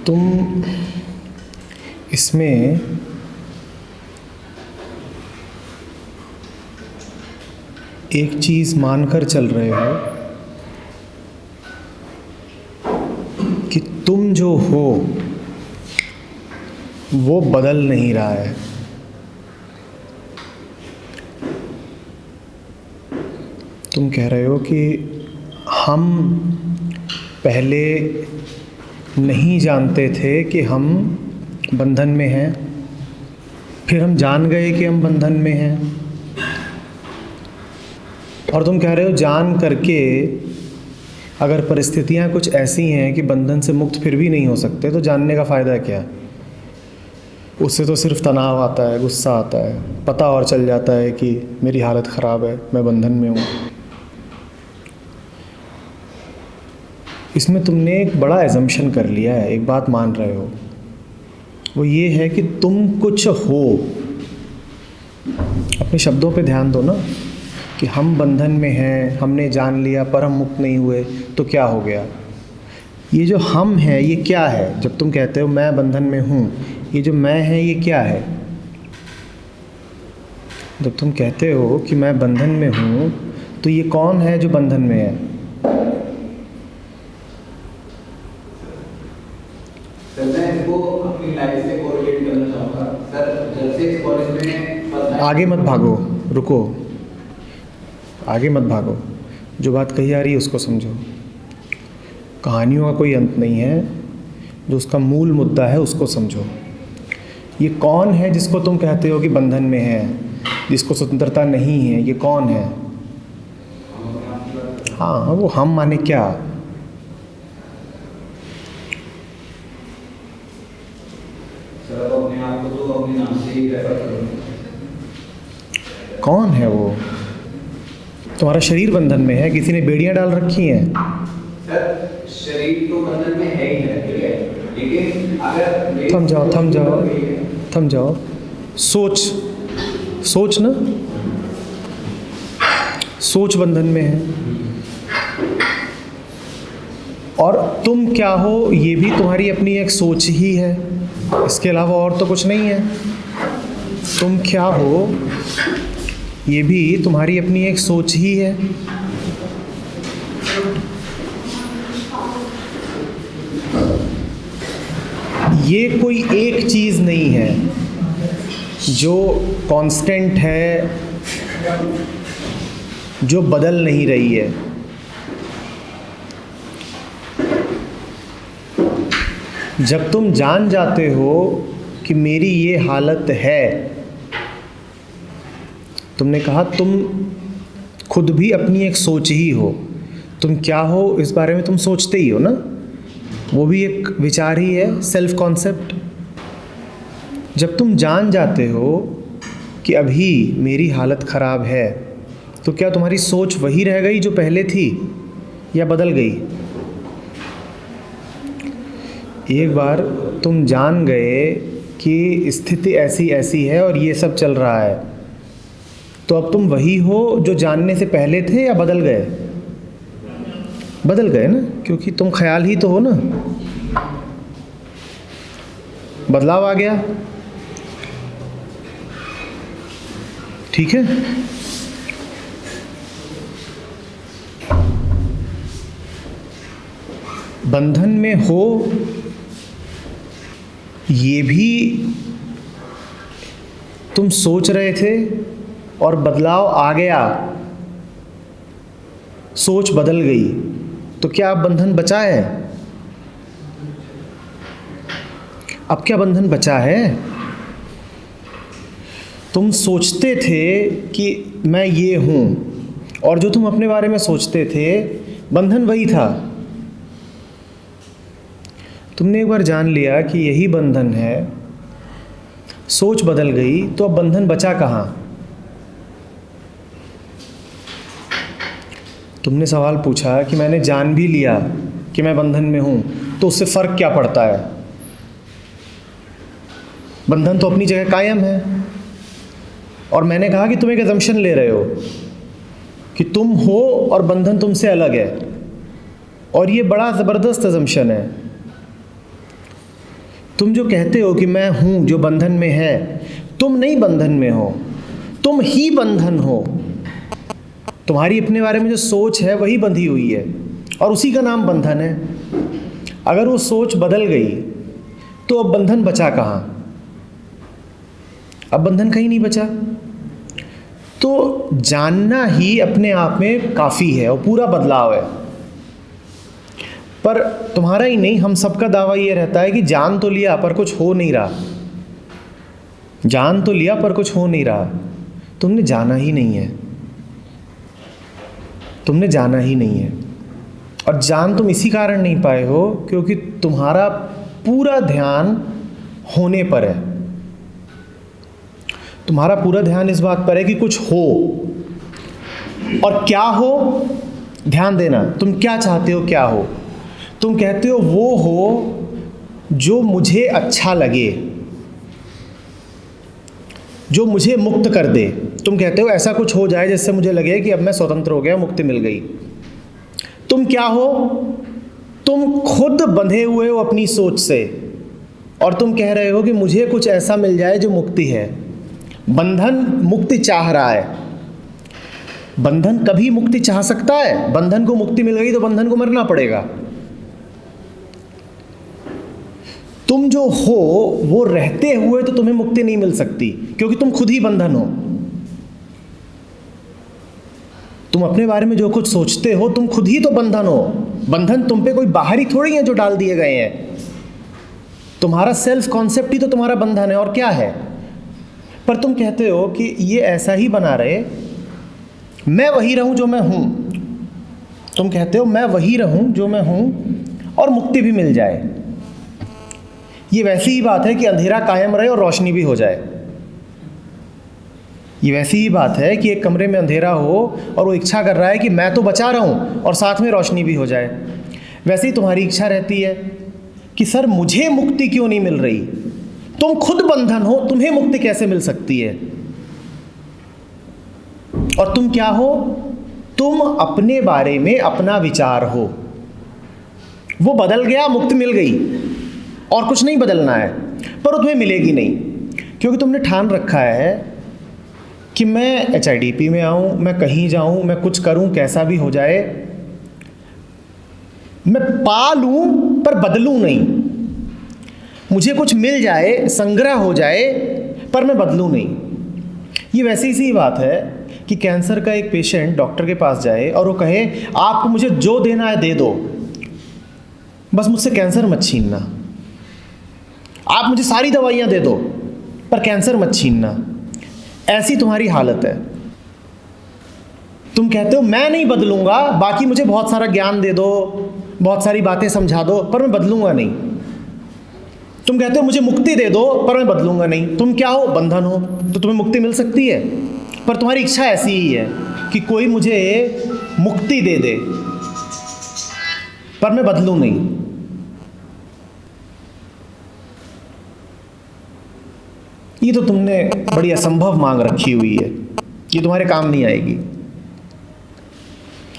तुम इसमें एक चीज़ मानकर चल रहे हो कि तुम जो हो वो बदल नहीं रहा है। तुम कह रहे हो कि हम पहले नहीं जानते थे कि हम बंधन में हैं, फिर हम जान गए कि हम बंधन में हैं। और तुम कह रहे हो जान करके अगर परिस्थितियां कुछ ऐसी हैं कि बंधन से मुक्त फिर भी नहीं हो सकते, तो जानने का फ़ायदा क्या? उससे तो सिर्फ तनाव आता है, गुस्सा आता है, पता और चल जाता है कि मेरी हालत ख़राब है, मैं बंधन में हूँ। इसमें तुमने एक बड़ा एजम्पशन कर लिया है, एक बात मान रहे हो, वो ये है कि तुम कुछ हो। अपने शब्दों पे ध्यान दो ना, कि हम बंधन में हैं, हमने जान लिया पर हम मुक्त नहीं हुए, तो क्या हो गया? ये जो हम हैं ये क्या है? जब तुम कहते हो मैं बंधन में हूँ, ये जो मैं है ये क्या है? जब तुम कहते हो कि मैं बंधन में हूँ, तो ये कौन है जो बंधन में है? सर मैं इसको अपनी लाइफ से कोरिलेट करना चाहूँगा। सर जब से इस कॉलेज में आगे मत भागो, रुको, आगे मत भागो, जो बात कही आ रही है उसको समझो। कहानियों का कोई अंत नहीं है, जो उसका मूल मुद्दा है उसको समझो। ये कौन है जिसको तुम कहते हो कि बंधन में है, जिसको स्वतंत्रता नहीं है, ये कौन है? हाँ, वो हम माने क्या? सर अब अपने आप को तो अपने नाम से ही रेफर करो। कौन है वो? तुम्हारा शरीर बंधन में है, किसी ने बेड़ियां डाल रखी हैं। सर शरीर तो बंधन में है ही है, ठीक है, लेकिन अगर थम जाओ, थम जाओ, थम जाओ। सोच, सोच ना, सोच बंधन में है। और तुम क्या हो ये भी तुम्हारी अपनी एक सोच ही है, इसके अलावा और तो कुछ नहीं है। तुम क्या हो ये भी तुम्हारी अपनी एक सोच ही है। ये कोई एक चीज़ नहीं है जो कांस्टेंट है, जो बदल नहीं रही है। जब तुम जान जाते हो कि मेरी ये हालत है, तुमने कहा तुम खुद भी अपनी एक सोच ही हो। तुम क्या हो इस बारे में तुम सोचते ही हो ना, वो भी एक विचार ही है, सेल्फ कॉन्सेप्ट। जब तुम जान जाते हो कि अभी मेरी हालत ख़राब है, तो क्या तुम्हारी सोच वही रह गई जो पहले थी या बदल गई? एक बार तुम जान गए कि स्थिति ऐसी ऐसी है और ये सब चल रहा है, तो अब तुम वही हो जो जानने से पहले थे या बदल गए? बदल गए ना, क्योंकि तुम ख्याल ही तो हो ना। बदलाव आ गया, ठीक है। बंधन में हो ये भी तुम सोच रहे थे और बदलाव आ गया, सोच बदल गई, तो क्या अब बंधन बचा है? अब क्या बंधन बचा है? तुम सोचते थे कि मैं ये हूँ, और जो तुम अपने बारे में सोचते थे बंधन वही था। तुमने एक बार जान लिया कि यही बंधन है, सोच बदल गई, तो अब बंधन बचा कहाँ? तुमने सवाल पूछा कि मैंने जान भी लिया कि मैं बंधन में हूँ, तो उससे फ़र्क क्या पड़ता है? बंधन तो अपनी जगह कायम है। और मैंने कहा कि तुम एक अजम्पशन ले रहे हो कि तुम हो और बंधन तुमसे अलग है, और ये बड़ा ज़बरदस्त अजम्पशन है। तुम जो कहते हो कि मैं हूँ जो बंधन में है, तुम नहीं बंधन में हो, तुम ही बंधन हो। तुम्हारी अपने बारे में जो सोच है वही बंधी हुई है और उसी का नाम बंधन है। अगर वो सोच बदल गई तो अब बंधन बचा कहाँ? अब बंधन कहीं नहीं बचा। तो जानना ही अपने आप में काफ़ी है और पूरा बदलाव है। पर तुम्हारा ही नहीं, हम सबका दावा ये रहता है कि जान तो लिया पर कुछ हो नहीं रहा, जान तो लिया पर कुछ हो नहीं रहा। तुमने जाना ही नहीं है, तुमने जाना ही नहीं है। और जान तुम इसी कारण नहीं पाए हो क्योंकि तुम्हारा पूरा ध्यान होने पर है। तुम्हारा पूरा ध्यान इस बात पर है कि कुछ हो, और क्या हो, ध्यान देना, तुम क्या चाहते हो क्या हो। तुम कहते हो वो हो जो मुझे अच्छा लगे, जो मुझे मुक्त कर दे। तुम कहते हो ऐसा कुछ हो जाए जिससे मुझे लगे कि अब मैं स्वतंत्र हो गया, मुक्ति मिल गई। तुम क्या हो? तुम खुद बंधे हुए हो अपनी सोच से और तुम कह रहे हो कि मुझे कुछ ऐसा मिल जाए जो मुक्ति है। बंधन मुक्ति चाह रहा है। बंधन कभी मुक्ति चाह सकता है? बंधन को मुक्ति मिल गई तो बंधन को मरना पड़ेगा। तुम जो हो वो रहते हुए तो तुम्हें मुक्ति नहीं मिल सकती क्योंकि तुम खुद ही बंधन हो। तुम अपने बारे में जो कुछ सोचते हो तुम खुद ही तो बंधन हो। बंधन तुम पे कोई बाहरी थोड़ी है जो डाल दिए गए हैं। तुम्हारा सेल्फ कॉन्सेप्ट ही तो तुम्हारा बंधन है, और क्या है। पर तुम कहते हो कि ये ऐसा ही बना रहे, मैं वही रहूं जो मैं हूं। तुम कहते हो मैं वही रहूं जो मैं हूं और मुक्ति भी मिल जाए। ये वैसी ही बात है कि अंधेरा कायम रहे और रोशनी भी हो जाए। ये वैसी ही बात है कि एक कमरे में अंधेरा हो और वो इच्छा कर रहा है कि मैं तो बचा रहा हूँ और साथ में रोशनी भी हो जाए। वैसे ही तुम्हारी इच्छा रहती है कि सर मुझे मुक्ति क्यों नहीं मिल रही। तुम खुद बंधन हो, तुम्हें मुक्ति कैसे मिल सकती है? और तुम क्या हो? तुम अपने बारे में अपना विचार हो। वो बदल गया, मुक्ति मिल गई, और कुछ नहीं बदलना है। पर वो तुम्हें मिलेगी नहीं क्योंकि तुमने ठान रखा है कि मैं HIDP में आऊँ, मैं कहीं जाऊँ, मैं कुछ करूँ, कैसा भी हो जाए, मैं पा लूँ पर बदलूँ नहीं। मुझे कुछ मिल जाए, संग्रह हो जाए, पर मैं बदलूँ नहीं। ये वैसी सी बात है कि कैंसर का एक पेशेंट डॉक्टर के पास जाए और वो कहे आपको मुझे जो देना है दे दो, बस मुझसे कैंसर मत छीनना। आप मुझे सारी दवाइयाँ दे दो पर कैंसर मत छीनना। ऐसी तुम्हारी हालत है। तुम कहते हो मैं नहीं बदलूंगा, बाकी मुझे बहुत सारा ज्ञान दे दो, बहुत सारी बातें समझा दो, पर मैं बदलूंगा नहीं। तुम कहते हो मुझे मुक्ति दे दो पर मैं बदलूंगा नहीं। तुम क्या हो? बंधन हो। तो तुम्हें मुक्ति मिल सकती है, पर तुम्हारी इच्छा ऐसी ही है कि कोई मुझे मुक्ति दे दे पर मैं बदलूं नहीं। ये तो तुमने बड़ी असंभव मांग रखी हुई है, ये तुम्हारे काम नहीं आएगी।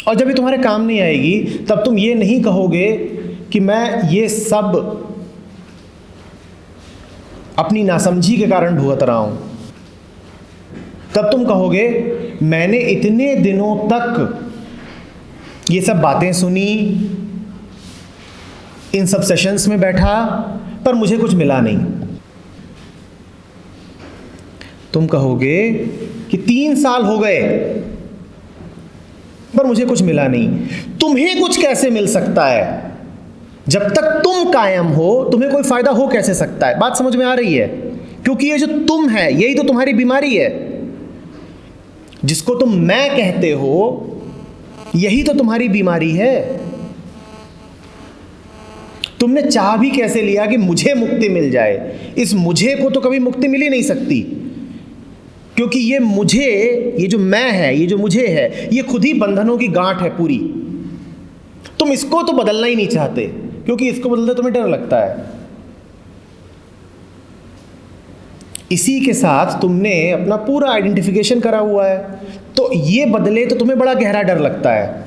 और जब ये तुम्हारे काम नहीं आएगी तब तुम ये नहीं कहोगे कि मैं ये सब अपनी नासमझी के कारण भुगत रहा हूं। तब तुम कहोगे मैंने इतने दिनों तक ये सब बातें सुनी, इन सब सेशंस में बैठा, पर मुझे कुछ मिला नहीं। तुम कहोगे कि 3 साल हो गए पर मुझे कुछ मिला नहीं। तुम्हें कुछ कैसे मिल सकता है? जब तक तुम कायम हो तुम्हें कोई फायदा हो कैसे सकता है? बात समझ में आ रही है? क्योंकि ये जो तुम है यही तो तुम्हारी बीमारी है। जिसको तुम मैं कहते हो यही तो तुम्हारी बीमारी है। तुमने चाह भी कैसे लिया कि मुझे मुक्ति मिल जाए? इस मुझे को तो कभी मुक्ति मिल ही नहीं सकती, क्योंकि ये मुझे, ये जो मैं है, ये जो मुझे है, ये खुद ही बंधनों की गांठ है पूरी। तुम इसको तो बदलना ही नहीं चाहते क्योंकि इसको बदलते तुम्हें डर लगता है। इसी के साथ तुमने अपना पूरा आइडेंटिफिकेशन करा हुआ है, तो ये बदले तो तुम्हें बड़ा गहरा डर लगता है।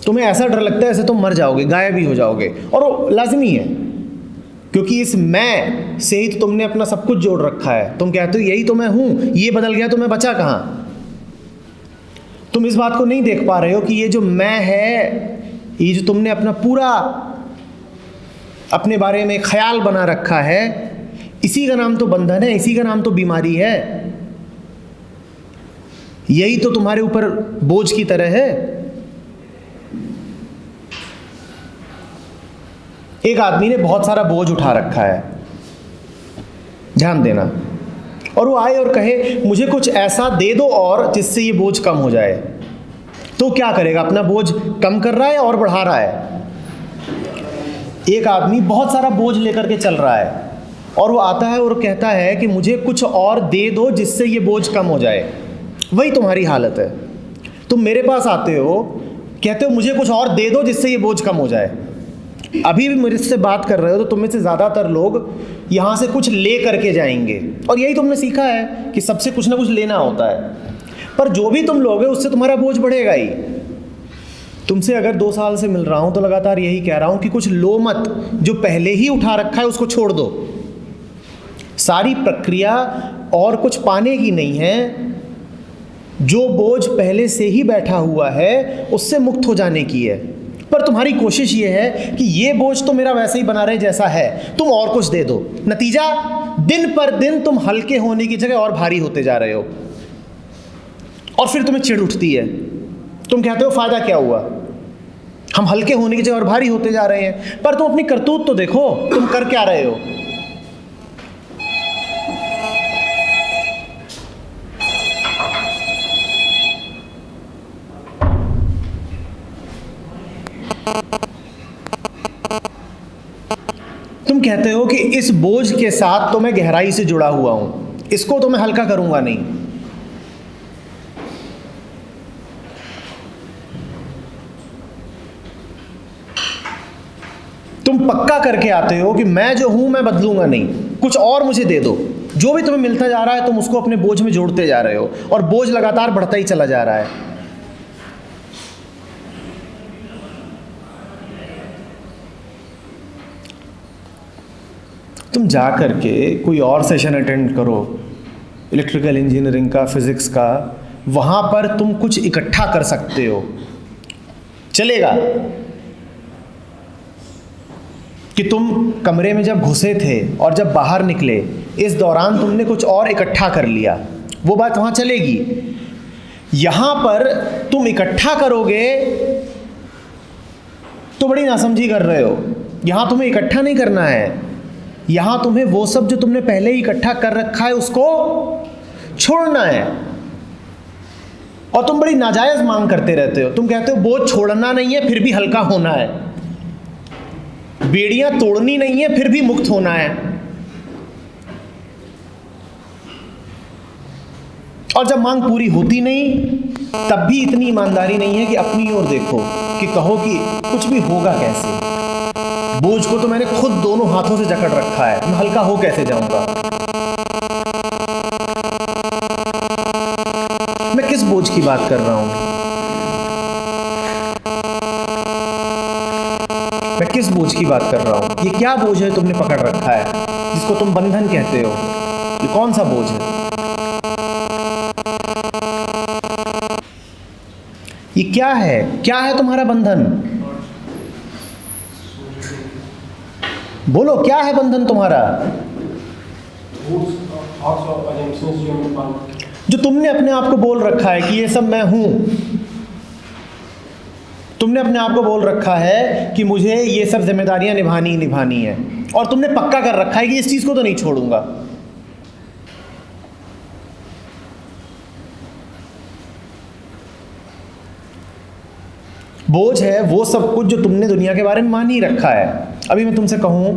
तुम्हें ऐसा डर लगता है जैसे तुम मर जाओगे, गायब ही हो जाओगे, और वो लाजमी है। क्योंकि इस मैं से ही तो तुमने अपना सब कुछ जोड़ रखा है। तुम कहते हो यही तो मैं हूं, ये बदल गया तो मैं बचा कहां। तुम इस बात को नहीं देख पा रहे हो कि ये जो मैं है, ये जो तुमने अपना पूरा अपने बारे में ख्याल बना रखा है, इसी का नाम तो बंधन है, इसी का नाम तो बीमारी है। यही तो तुम्हारे ऊपर बोझ की तरह है। एक आदमी ने बहुत सारा बोझ उठा रखा है, ध्यान देना, और वो आए और कहे मुझे कुछ ऐसा दे दो और जिससे ये बोझ कम हो जाए। तो क्या करेगा? अपना बोझ कम कर रहा है और बढ़ा रहा है। एक आदमी बहुत सारा बोझ लेकर के चल रहा है और वो आता है और कहता है कि मुझे कुछ और दे दो जिससे ये बोझ कम हो जाए। वही तुम्हारी हालत है। तुम मेरे पास आते हो, कहते हो मुझे कुछ और दे दो जिससे ये बोझ कम हो जाए। अभी भी मेरे से बात कर रहे हो तो तुम में से ज़्यादातर लोग यहाँ से कुछ ले करके जाएंगे, और यही तुमने सीखा है कि सबसे कुछ ना कुछ लेना होता है। पर जो भी तुम लोगे उससे तुम्हारा बोझ बढ़ेगा ही। तुमसे अगर 2 साल से मिल रहा हूँ तो लगातार यही कह रहा हूँ कि कुछ लो मत, जो पहले ही उठा रखा है उसको छोड़ दो। सारी प्रक्रिया और कुछ पाने की नहीं है, जो बोझ पहले से ही बैठा हुआ है उससे मुक्त हो जाने की है। पर तुम्हारी कोशिश ये है कि ये बोझ तो मेरा वैसे ही बना रहे जैसा है, तुम और कुछ दे दो। नतीजा, दिन पर दिन तुम हल्के होने की जगह और भारी होते जा रहे हो, और फिर तुम्हें चिढ़ उठती है। तुम कहते हो फायदा क्या हुआ, हम हल्के होने की जगह और भारी होते जा रहे हैं। पर तुम अपनी करतूत तो देखो, तुम कर क्या रहे हो। तुम कहते हो कि इस बोझ के साथ तो मैं गहराई से जुड़ा हुआ हूं, इसको तो मैं हल्का करूंगा नहीं। तुम पक्का करके आते हो कि मैं जो हूं मैं बदलूंगा नहीं, कुछ और मुझे दे दो। जो भी तुम्हें मिलता जा रहा है तुम उसको अपने बोझ में जोड़ते जा रहे हो, और बोझ लगातार बढ़ता ही चला जा रहा है। तुम जा करके कोई और सेशन अटेंड करो, इलेक्ट्रिकल इंजीनियरिंग का, फिजिक्स का, वहाँ पर तुम कुछ इकट्ठा कर सकते हो, चलेगा। कि तुम कमरे में जब घुसे थे और जब बाहर निकले, इस दौरान तुमने कुछ और इकट्ठा कर लिया, वो बात वहाँ चलेगी। यहाँ पर तुम इकट्ठा करोगे तो बड़ी नासमझी कर रहे हो। यहाँ तुम्हें इकट्ठा नहीं करना है, यहाँ तुम्हें वो सब जो तुमने पहले ही इकट्ठा कर रखा है उसको छोड़ना है। और तुम बड़ी नाजायज मांग करते रहते हो। तुम कहते हो बोझ छोड़ना नहीं है फिर भी हल्का होना है, बेड़ियां तोड़नी नहीं है फिर भी मुक्त होना है। और जब मांग पूरी होती नहीं तब भी इतनी ईमानदारी नहीं है कि अपनी ओर देखो, कि कहो कि कुछ भी होगा कैसे, बोझ को तो मैंने खुद दोनों हाथों से जकड़ रखा है, मैं हल्का हो कैसे जाऊंगा। मैं किस बोझ की बात कर रहा हूं? मैं किस बोझ की बात कर रहा हूं? ये क्या बोझ है तुमने पकड़ रखा है जिसको तुम बंधन कहते हो? ये कौन सा बोझ है? ये क्या है? क्या है तुम्हारा बंधन? बोलो, क्या है बंधन तुम्हारा? जो तुमने अपने आप को बोल रखा है कि ये सब मैं हूं। तुमने अपने आप को बोल रखा है कि मुझे ये सब जिम्मेदारियां निभानी ही निभानी है, और तुमने पक्का कर रखा है कि इस चीज को तो नहीं छोड़ूंगा। बोझ है वो सब कुछ जो तुमने दुनिया के बारे में मान ही रखा है। अभी मैं तुमसे कहूं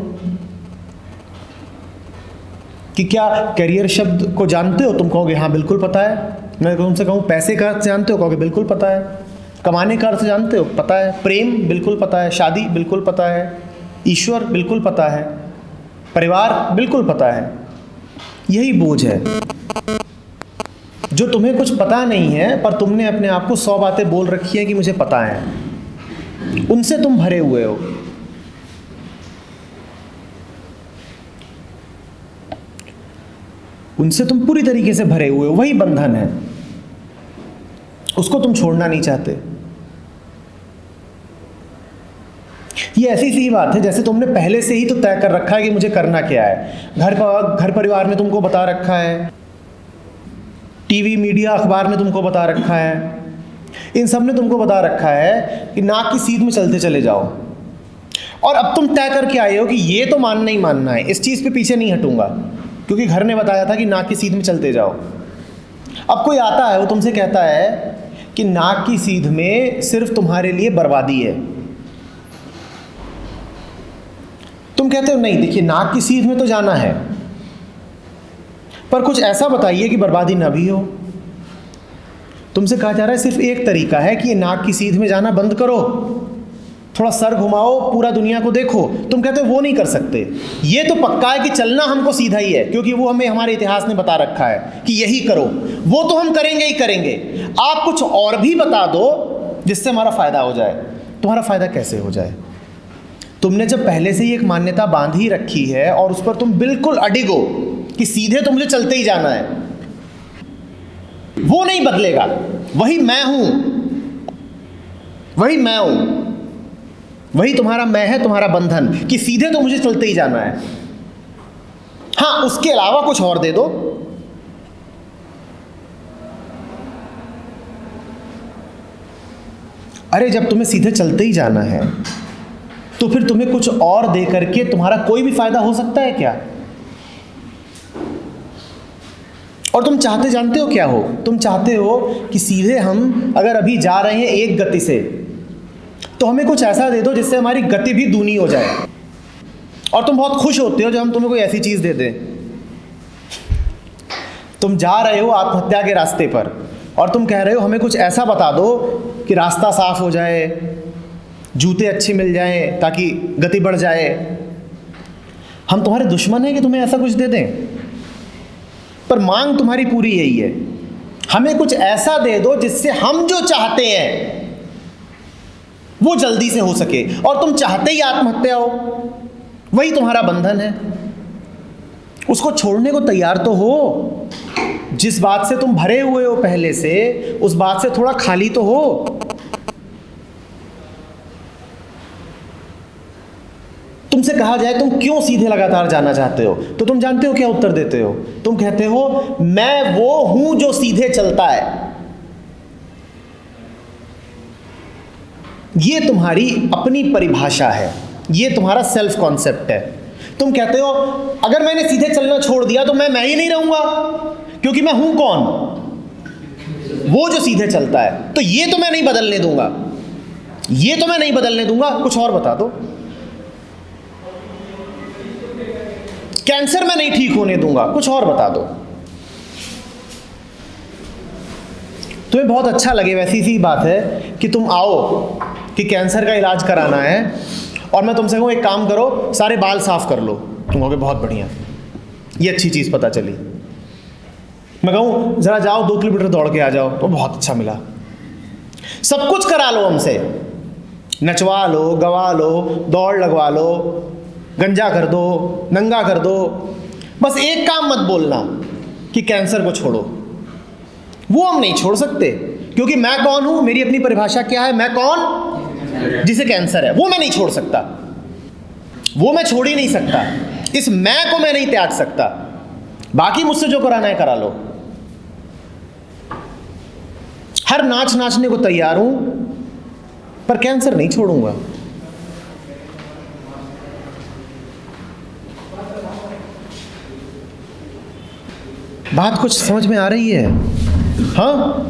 कि क्या करियर शब्द को जानते हो? तुम कहोगे हाँ बिल्कुल पता है। मैं तुमसे कहूं पैसे का अर्थ जानते हो? कहोगे बिल्कुल पता है। कमाने का अर्थ जानते हो? पता है। प्रेम बिल्कुल पता है। शादी बिल्कुल पता है। ईश्वर बिल्कुल पता है। परिवार बिल्कुल पता है। यही बोझ है जो तुम्हें कुछ पता नहीं है, पर तुमने अपने आप को 100 बातें बोल रखी है कि मुझे पता है, उनसे तुम भरे हुए हो। उनसे तुम पूरी तरीके से भरे हुए हो, वही बंधन है, उसको तुम छोड़ना नहीं चाहते। ये ऐसी सी बात है जैसे तुमने पहले से ही तो तय कर रखा है कि मुझे करना क्या है। घर परिवार ने तुमको बता रखा है, टीवी मीडिया अखबार ने तुमको बता रखा है, इन सब ने तुमको बता रखा है कि नाक की सीध में चलते चले जाओ। और अब तुम तय करके आए हो कि ये तो मानना ही मानना है, इस चीज़ पे पीछे नहीं हटूंगा, क्योंकि घर ने बताया था कि नाक की सीध में चलते जाओ। अब कोई आता है, वो तुमसे कहता है कि नाक की सीध में सिर्फ तुम्हारे लिए बर्बादी है। तुम कहते हो नहीं, देखिए नाक की सीध में तो जाना है, पर कुछ ऐसा बताइए कि बर्बादी ना भी हो। तुमसे कहा जा रहा है सिर्फ एक तरीका है कि ये नाक की सीध में जाना बंद करो, थोड़ा सर घुमाओ, पूरा दुनिया को देखो। तुम कहते हो वो नहीं कर सकते। ये तो पक्का है कि चलना हमको सीधा ही है, क्योंकि वो हमें हमारे इतिहास ने बता रखा है कि यही करो। वो तो हम करेंगे ही करेंगे। आप कुछ और भी बता दो जिससे हमारा फायदा हो जाए। तुम्हारा फायदा कैसे हो जाए? तुमने जब पहले से ही एक मान्यता बांध ही रखी है और उस पर तुम बिल्कुल अडिग हो कि सीधे तो मुझे चलते ही जाना है, वो नहीं बदलेगा। वही मैं हूं, वही मैं हूं, वही तुम्हारा मैं है, तुम्हारा बंधन कि सीधे तो मुझे चलते ही जाना है। हाँ, उसके अलावा कुछ और दे दो। अरे जब तुम्हें सीधे चलते ही जाना है तो फिर तुम्हें कुछ और दे करके तुम्हारा कोई भी फायदा हो सकता है क्या? और तुम चाहते जानते हो क्या हो? तुम चाहते हो कि सीधे हम अगर अभी जा रहे हैं एक गति से, तो हमें कुछ ऐसा दे दो जिससे हमारी गति भी दूनी हो जाए। और तुम बहुत खुश होते हो जब हम तुम्हें कोई ऐसी चीज़ दे दें। तुम जा रहे हो आत्महत्या के रास्ते पर और तुम कह रहे हो हमें कुछ ऐसा बता दो कि रास्ता साफ हो जाए, जूते अच्छे मिल जाएं ताकि गति बढ़ जाए। हम तुम्हारे दुश्मन हैं कि तुम्हें ऐसा कुछ दे दें? पर मांग तुम्हारी पूरी यही है, हमें कुछ ऐसा दे दो जिससे हम जो चाहते हैं वो जल्दी से हो सके। और तुम चाहते ही आत्महत्या हो, वही तुम्हारा बंधन है। उसको छोड़ने को तैयार तो हो। जिस बात से तुम भरे हुए हो पहले से, उस बात से थोड़ा खाली तो हो। तुमसे कहा जाए तुम क्यों सीधे लगातार जाना चाहते हो, तो तुम जानते हो क्या उत्तर देते हो? तुम कहते हो मैं वो हूं जो सीधे चलता है। ये तुम्हारी अपनी परिभाषा है, ये तुम्हारा सेल्फ कॉन्सेप्ट है। तुम कहते हो अगर मैंने सीधे चलना छोड़ दिया तो मैं ही नहीं रहूंगा, क्योंकि मैं हूं कौन? वो जो सीधे चलता है। तो ये तो मैं नहीं बदलने दूंगा, ये तो मैं नहीं बदलने दूंगा। कुछ और बता दो। कैंसर मैं नहीं ठीक होने दूंगा, कुछ और बता दो। तुम्हें बहुत अच्छा लगे, वैसी सी बात है कि तुम आओ कि कैंसर का इलाज कराना है और मैं तुमसे कहूँ एक काम करो, सारे बाल साफ कर लो। तुम कहोगे बहुत बढ़िया, ये अच्छी चीज़ पता चली। मैं कहूँ ज़रा जाओ 2 किलोमीटर दौड़ के आ जाओ, तो बहुत अच्छा मिला। सब कुछ करा लो हमसे, नचवा लो, गवा लो, दौड़ लगवा लो, गंजा कर दो, नंगा कर दो, बस एक काम मत बोलना कि कैंसर को छोड़ो। वो हम नहीं छोड़ सकते, क्योंकि मैं कौन हूं, मेरी अपनी परिभाषा क्या है। मैं कौन? जिसे कैंसर है, वो मैं नहीं छोड़ सकता, वो मैं छोड़ ही नहीं सकता। इस मैं को मैं नहीं त्याग सकता। बाकी मुझसे जो कराना है करा लो। हर नाच नाचने को तैयार हूं, पर कैंसर नहीं छोड़ूंगा। बात कुछ समझ में आ रही है? हाँ,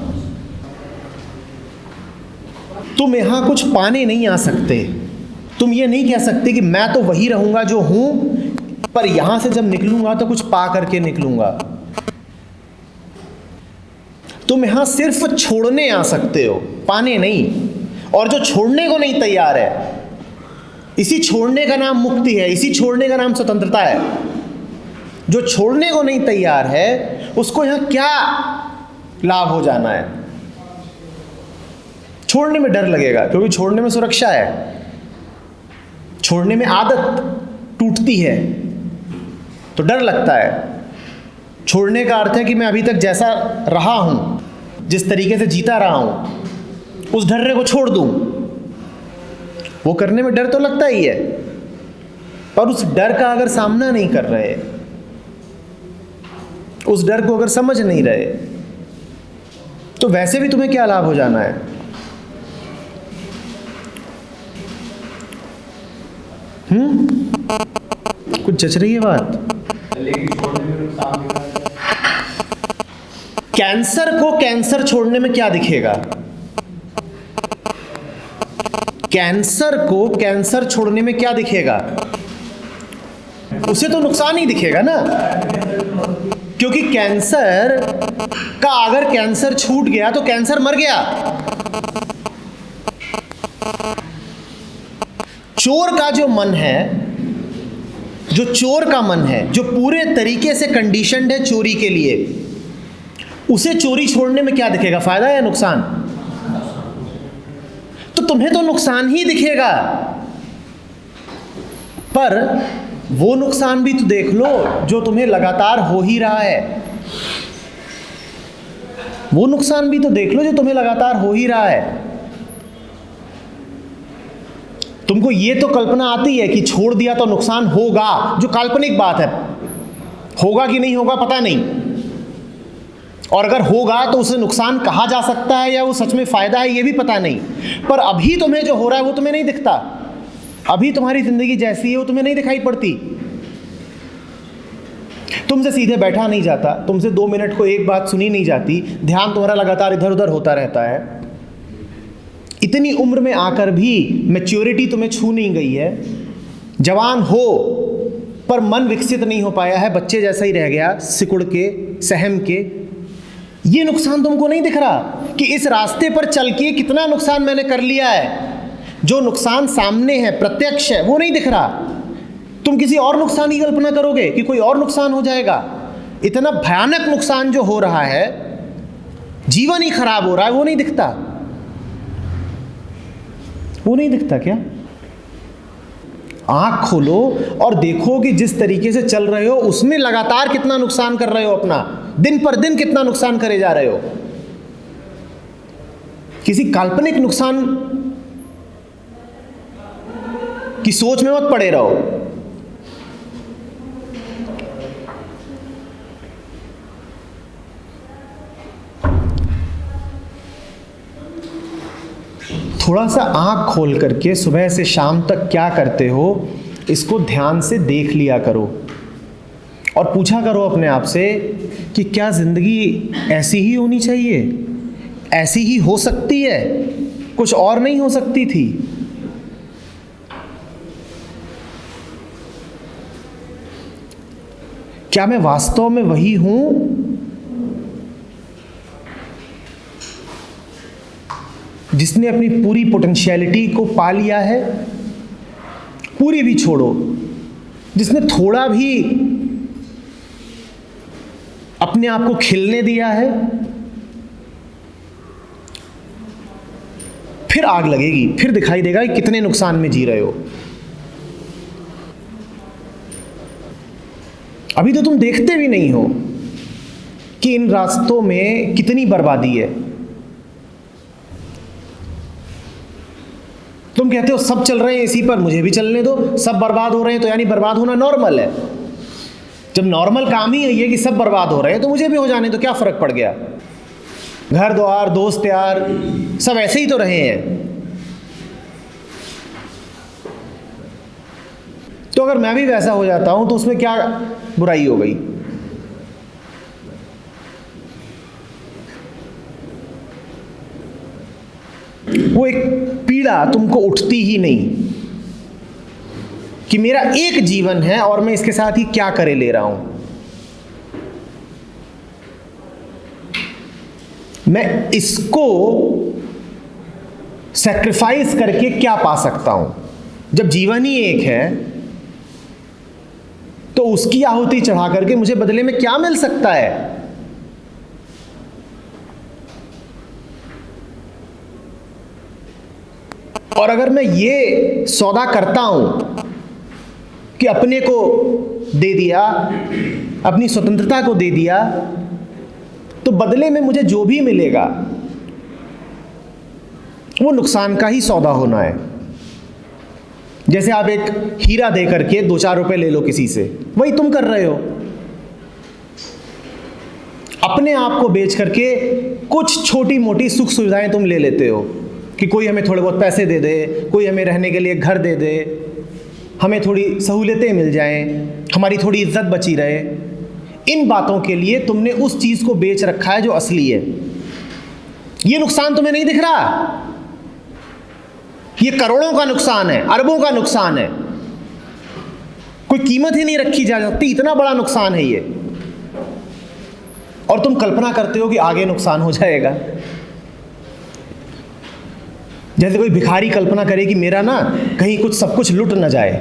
तुम यहां कुछ पाने नहीं आ सकते। तुम ये नहीं कह सकते कि मैं तो वही रहूंगा जो हूं, पर यहां से जब निकलूंगा तो कुछ पा करके निकलूंगा। तुम यहां सिर्फ छोड़ने आ सकते हो, पाने नहीं। और जो छोड़ने को नहीं तैयार है, इसी छोड़ने का नाम मुक्ति है, इसी छोड़ने का नाम स्वतंत्रता है। जो छोड़ने को नहीं तैयार है उसको यहां क्या लाभ हो जाना है? छोड़ने में डर लगेगा, क्योंकि छोड़ने में सुरक्षा है, छोड़ने में आदत टूटती है तो डर लगता है। छोड़ने का अर्थ है कि मैं अभी तक जैसा रहा हूँ, जिस तरीके से जीता रहा हूँ, उस ढर्रे को छोड़ दूँ। वो करने में डर तो लगता ही है, पर उस डर का अगर सामना नहीं कर रहे, उस डर को अगर समझ नहीं रहे, तो वैसे भी तुम्हें क्या लाभ हो जाना है? कुछ जच रही है बात? लेकिन छोड़ने में नुकसान दिखा है। कैंसर को कैंसर छोड़ने में क्या दिखेगा? कैंसर को कैंसर छोड़ने में क्या दिखेगा? उसे तो नुकसान ही दिखेगा ना, क्योंकि कैंसर का अगर कैंसर छूट गया तो कैंसर मर गया। चोर का जो मन है, जो चोर का मन है, जो पूरे तरीके से कंडीशनड है चोरी के लिए, उसे चोरी छोड़ने में क्या दिखेगा? फायदा या नुकसान? तो तुम्हें तो नुकसान ही दिखेगा, पर वो नुकसान भी तो देख लो जो तुम्हें लगातार हो ही रहा है। वो नुकसान भी तो देख लो जो तुम्हें लगातार हो ही रहा है। तुमको ये तो कल्पना आती है कि छोड़ दिया तो नुकसान होगा, जो काल्पनिक बात है। होगा कि नहीं होगा पता नहीं, और अगर होगा तो उसे नुकसान कहा जा सकता है या वो सच में फायदा है ये भी पता नहीं। पर अभी तुम्हें जो हो रहा है वो तुम्हें नहीं दिखता। अभी तुम्हारी जिंदगी जैसी है वो तुम्हें नहीं दिखाई पड़ती। तुमसे सीधे बैठा नहीं जाता, तुमसे 2 मिनट को एक बात सुनी नहीं जाती, ध्यान तुम्हारा लगातार इधर उधर होता रहता है। इतनी उम्र में आकर भी मैच्योरिटी तुम्हें छू नहीं गई है। जवान हो पर मन विकसित नहीं हो पाया है, बच्चे जैसा ही रह गया, सिकुड़ के, सहम के। ये नुकसान तुमको नहीं दिख रहा कि इस रास्ते पर चल के कितना नुकसान मैंने कर लिया है। जो नुकसान सामने है, प्रत्यक्ष है, वो नहीं दिख रहा। तुम किसी और नुकसान की कल्पना करोगे कि कोई और नुकसान हो जाएगा। इतना भयानक नुकसान जो हो रहा है, जीवन ही खराब हो रहा है, वो नहीं दिखता। वो नहीं दिखता क्या? आंख खोलो और देखो कि जिस तरीके से चल रहे हो उसमें लगातार कितना नुकसान कर रहे हो अपना, दिन पर दिन कितना नुकसान करे जा रहे हो। किसी काल्पनिक नुकसान की सोच में मत पड़े रहो। थोड़ा सा आंख खोल करके सुबह से शाम तक क्या करते हो इसको ध्यान से देख लिया करो और पूछा करो अपने आप से कि क्या जिंदगी ऐसी ही होनी चाहिए, ऐसी ही हो सकती है, कुछ और नहीं हो सकती थी? क्या मैं वास्तव में वही हूं जिसने अपनी पूरी पोटेंशियलिटी को पा लिया है? पूरी भी छोड़ो, जिसने थोड़ा भी अपने आप को खिलने दिया है? फिर आग लगेगी, फिर दिखाई देगा कि कितने नुकसान में जी रहे हो। अभी तो तुम देखते भी नहीं हो कि इन रास्तों में कितनी बर्बादी है। तुम कहते हो सब चल रहे हैं इसी पर, मुझे भी चलने दो। सब बर्बाद हो रहे हैं तो यानी बर्बाद होना नॉर्मल है। जब नॉर्मल काम ही यही है कि सब बर्बाद हो रहे हैं तो मुझे भी हो जाने, तो क्या फर्क पड़ गया? घर द्वार, दोस्त यार सब ऐसे ही तो रहे हैं। तो अगर मैं भी वैसा हो जाता हूं तो उसमें क्या बुराई हो गई? वो एक पीड़ा तुमको उठती ही नहीं कि मेरा एक जीवन है और मैं इसके साथ ही क्या करे ले रहा हूं। मैं इसको सैक्रिफाइस करके क्या पा सकता हूं? जब जीवन ही एक है तो उसकी आहुति चढ़ा करके मुझे बदले में क्या मिल सकता है? और अगर मैं ये सौदा करता हूं कि अपने को दे दिया, अपनी स्वतंत्रता को दे दिया, तो बदले में मुझे जो भी मिलेगा वो नुकसान का ही सौदा होना है। जैसे आप एक हीरा दे करके 2-4 रुपए ले लो किसी से, वही तुम कर रहे हो। अपने आप को बेच करके कुछ छोटी मोटी सुख सुविधाएं तुम ले लेते हो कि कोई हमें थोड़े बहुत पैसे दे दे, कोई हमें रहने के लिए घर दे दे, हमें थोड़ी सहूलियतें मिल जाएं, हमारी थोड़ी इज्जत बची रहे। इन बातों के लिए तुमने उस चीज़ को बेच रखा है जो असली है। ये नुकसान तुम्हें नहीं दिख रहा? ये करोड़ों का नुकसान है, अरबों का नुकसान है, कोई कीमत ही नहीं रखी जा सकती, इतना बड़ा नुकसान है ये। और तुम कल्पना करते हो कि आगे नुकसान हो जाएगा। जैसे कोई भिखारी कल्पना करे कि मेरा ना कहीं कुछ सब कुछ लुट न जाए।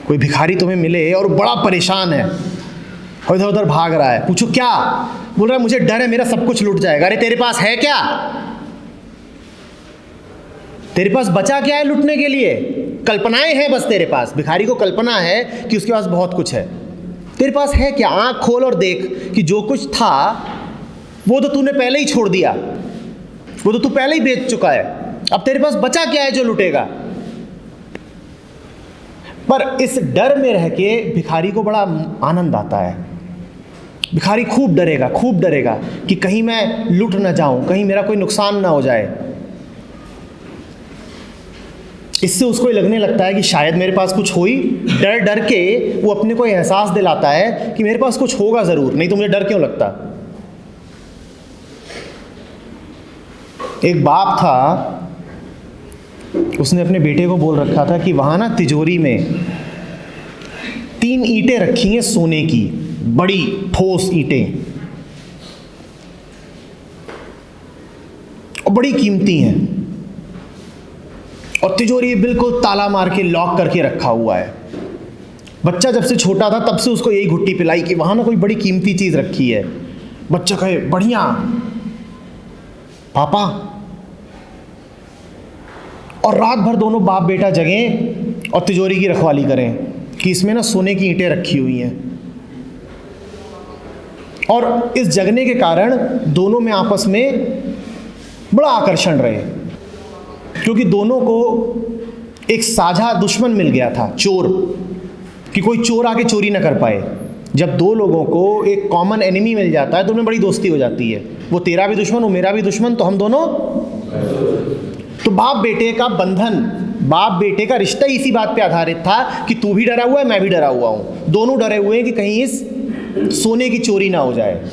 कोई भिखारी तुम्हें मिले और बड़ा परेशान है और इधर उधर भाग रहा है, पूछो क्या? बोल रहा है मुझे डर है मेरा सब कुछ लुट जाएगा। अरे तेरे पास है क्या? तेरे पास बचा क्या है लुटने के लिए? कल्पनाएं हैं बस तेरे पास। भिखारी को कल्पना है कि उसके पास बहुत कुछ है। तेरे पास है क्या? आंख खोल और देख कि जो कुछ था वो तो तूने पहले ही छोड़ दिया, वो तो तू पहले ही बेच चुका है। अब तेरे पास बचा क्या है जो लुटेगा? पर इस डर में रह के भिखारी को बड़ा आनंद आता है। भिखारी खूब डरेगा कि कहीं मैं लुट ना जाऊं, कहीं मेरा कोई नुकसान ना हो जाए। इससे उसको लगने लगता है कि शायद मेरे पास कुछ हो ही। डर डर के वो अपने को एहसास दिलाता है कि मेरे पास कुछ होगा ज़रूर, नहीं तो मुझे डर क्यों लगता। एक बाप था, उसने अपने बेटे को बोल रखा था कि वहाँ ना तिजोरी में 3 ईंटें रखी हैं सोने की, बड़ी ठोस ईंटें, और बड़ी कीमती हैं, और तिजोरी बिल्कुल ताला मार के लॉक करके रखा हुआ है। बच्चा जब से छोटा था तब से उसको यही घुट्टी पिलाई कि वहाँ ना कोई बड़ी कीमती चीज़ रखी है। बच्चा कहे बढ़िया पापा, और रात भर दोनों बाप बेटा जगें और तिजोरी की रखवाली करें कि इसमें ना सोने की ईंटें रखी हुई हैं। और इस जगने के कारण दोनों में आपस में बड़ा आकर्षण रहे, क्योंकि दोनों को एक साझा दुश्मन मिल गया था, चोर, कि कोई चोर आके चोरी ना कर पाए। जब 2 लोगों को एक कॉमन एनिमी मिल जाता है तो उनमें बड़ी दोस्ती हो जाती है। वो तेरा भी दुश्मन, वो मेरा भी दुश्मन, तो हम दोनों। तो बाप बेटे का बंधन, बाप बेटे का रिश्ता इसी बात पे आधारित था कि तू भी डरा हुआ है, मैं भी डरा हुआ हूँ। दोनों डरे हुए हैं कि कहीं इस सोने की चोरी ना हो जाए।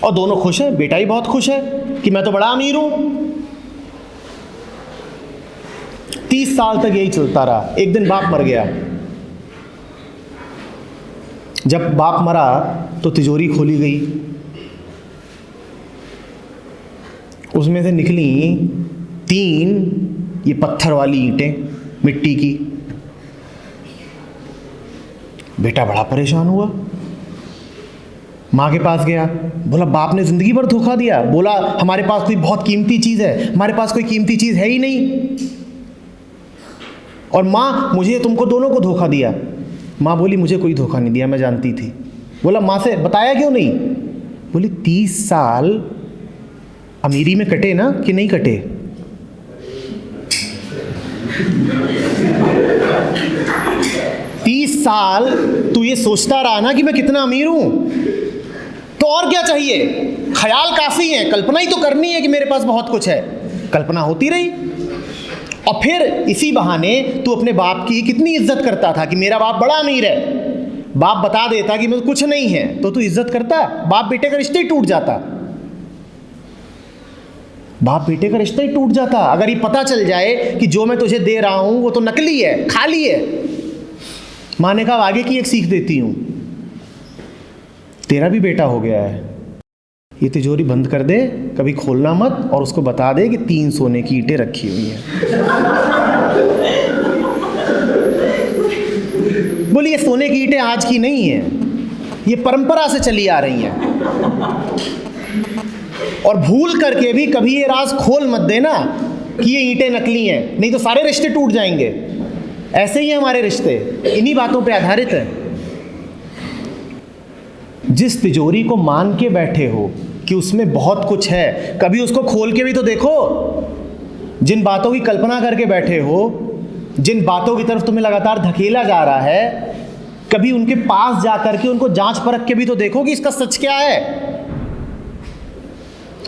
और दोनों खुश हैं, बेटा ही बहुत खुश है कि मैं तो बड़ा अमीर हूँ। 30 साल तक यही चलता रहा। एक दिन बाप मर गया। जब बाप मरा तो तिजोरी खोली गई, उसमें से निकली 3 ये पत्थर वाली ईंटें, मिट्टी की। बेटा बड़ा परेशान हुआ, माँ के पास गया, बोला बाप ने ज़िंदगी भर धोखा दिया। बोला हमारे पास कोई बहुत कीमती चीज़ है, हमारे पास कोई कीमती चीज़ है ही नहीं। और माँ मुझे तुमको दोनों को धोखा दिया। माँ बोली मुझे कोई धोखा नहीं दिया, मैं जानती थी। बोला माँ से बताया क्यों नहीं? बोली 30 साल अमीरी में कटे ना कि नहीं कटे? 30 साल तू ये सोचता रहा ना कि मैं कितना अमीर हूं, तो और क्या चाहिए? ख्याल काफ़ी है, कल्पना ही तो करनी है कि मेरे पास बहुत कुछ है। कल्पना होती रही, और फिर इसी बहाने तू अपने बाप की कितनी इज्जत करता था कि मेरा बाप बड़ा अमीर है। बाप बता देता कि मैं कुछ नहीं है तो तू इज्जत करता, बाप बेटे का रिश्ता ही टूट जाता। बाप बेटे का रिश्ता ही टूट जाता अगर ये पता चल जाए कि जो मैं तुझे दे रहा हूं वो तो नकली है, खाली है। माँ ने कहा आगे की एक सीख देती हूं, तेरा भी बेटा हो गया है, ये तिजोरी बंद कर दे, कभी खोलना मत, और उसको बता दे कि 3 सोने की ईंटें रखी हुई हैं। बोली ये सोने की ईंटें आज की नहीं है, ये परंपरा से चली आ रही हैं, और भूल करके भी कभी ये राज खोल मत देना कि ये ईंटें नकली हैं, नहीं तो सारे रिश्ते टूट जाएंगे। ऐसे ही हैं हमारे रिश्ते, इन्हीं बातों पे आधारित है। जिस तिजोरी को मान के बैठे हो कि उसमें बहुत कुछ है, कभी उसको खोल के भी तो देखो। जिन बातों की कल्पना करके बैठे हो, जिन बातों की तरफ तुम्हें लगातार धकेला जा रहा है, कभी उनके पास जा करके उनको जांच परख के भी तो देखो कि इसका सच क्या है।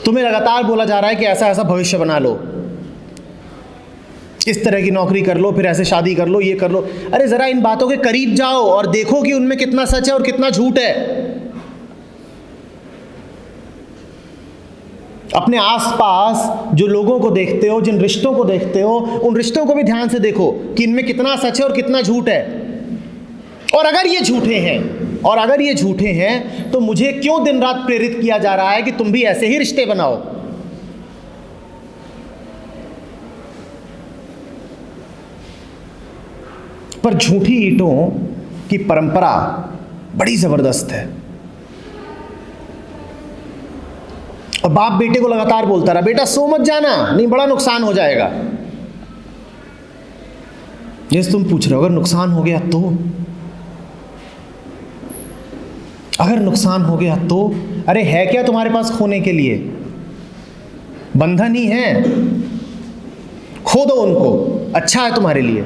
तुम्हें लगातार बोला जा रहा है कि ऐसा ऐसा भविष्य बना लो, इस तरह की नौकरी कर लो, फिर ऐसे शादी कर लो, ये कर लो। अरे जरा इन बातों के करीब जाओ और देखो कि उनमें कितना सच है और कितना झूठ है। अपने आसपास जो लोगों को देखते हो, जिन रिश्तों को देखते हो, उन रिश्तों को भी ध्यान से देखो कि इनमें कितना सच है और कितना झूठ है। और अगर ये झूठे हैं तो मुझे क्यों दिन रात प्रेरित किया जा रहा है कि तुम भी ऐसे ही रिश्ते बनाओ। पर झूठी ईंटों की परंपरा बड़ी जबरदस्त है। और बाप बेटे को लगातार बोलता रहा, बेटा सो मत जाना, नहीं बड़ा नुकसान हो जाएगा। जैसे तुम पूछ रहे हो, अगर नुकसान हो गया तो, अगर नुकसान हो गया तो, अरे है क्या तुम्हारे पास खोने के लिए? बंधन ही है, खो दो उनको, अच्छा है तुम्हारे लिए।